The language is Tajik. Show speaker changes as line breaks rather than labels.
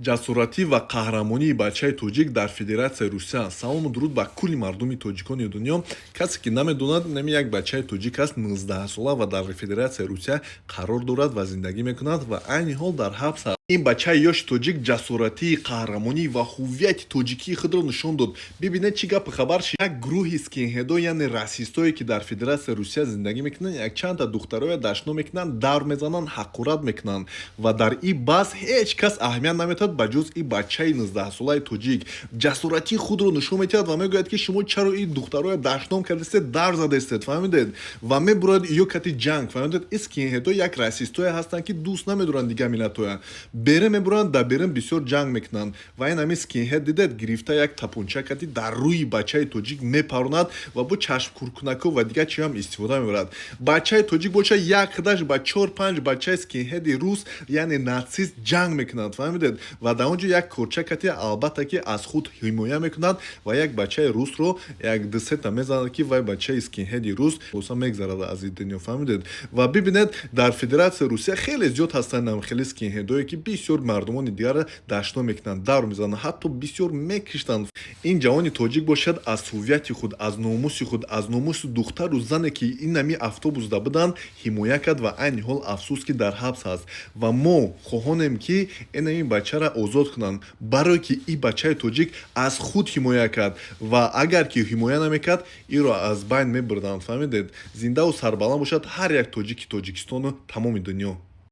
ҷасоратӣ ва қаҳрамонии бачаи тоҷик дар Федератсияи Русия. Салому дуруд ба кулли мардуми тоҷикони дунё. Касе ки намедонад, нами як бачаи тоҷик аст 19-сола ва дар Федератсияи Русия қарор дорад ва зиндагӣ мекунад ва айни ҳол дар ҳабс аст. ин бачаи ёши тоҷик ҷасоратии, қаҳрамонӣ ва ҳуввияти тоҷикии худро нишон дод. бибинед чӣ гапи хабар шид. Як гурӯҳи скинҳедо, яъне расистое ки дар Федератсияи Русия зиндагӣ мекунанд, якчанда духтароя дашно мекунанд, давр мезананд, ҳақорат мекунанд ва дар ин баҳс ҳеҷ кас аҳамият наметиҳад ба ҷуз ин бачаи 19-солаи тоҷик. ҷасоратии худро нишон медиҳад ва мегӯяд ки шумо чаро ин духтароя дашном кардастед, давр задастед, фаҳмидед, ва мебурад ё кати ҷанг, фаҳмидед. ин скинҳедо як расистое ҳастанд ки дӯст намедоранд дига миллатоя. Бере мебуранд, дар берин бисёр ҷанг мекунанд ва ин ҳамин скинҳед дидед гирифта як тапонча кати дар рӯи бачаи тоҷик мепаронад ва бо чашмкуркунако ва дигар чиҳам истифода мебарад. Бачаи тоҷик боша як худаш ба 4-5 бачаи скинҳеди рус, яъне натсист ҷанг мекунад, фаҳмидед, ва дар он ҷо як корча кати албатта ки аз худ ҳимоя мекунад ва як бачаи русро як дусета мезанад ки вай бачаи скинҳеди рус боса мегзарад аз ин дунё, фаҳмидед. Ва бибинед дар Федератсияи Русия хеле зиёд ҳастанд намхели скинҳедое ки бисёр мардумони дигар дашно мекунанд, давр мезананд, ҳатто бисёр мекиштанд. ин ҷавони тоҷик бошад аз ҳуввияти худ, аз номуси худ, аз номуси духтару зане ки ин ҳами автобусда буданд ҳимоя кард ва айни ҳол афсӯс ки дар ҳабс аст. ва мо хоҳонем ки ин ҳами бачаро озод кунанд, барое ки ин бачаи тоҷик аз худ ҳимоя кард ва агар ки ҳимоя намекард, инро аз байн мебурданд, фаҳмидед. Зиндаву сарбаланд бошад ҳар як тоҷики Тоҷикистону тамоми дунё.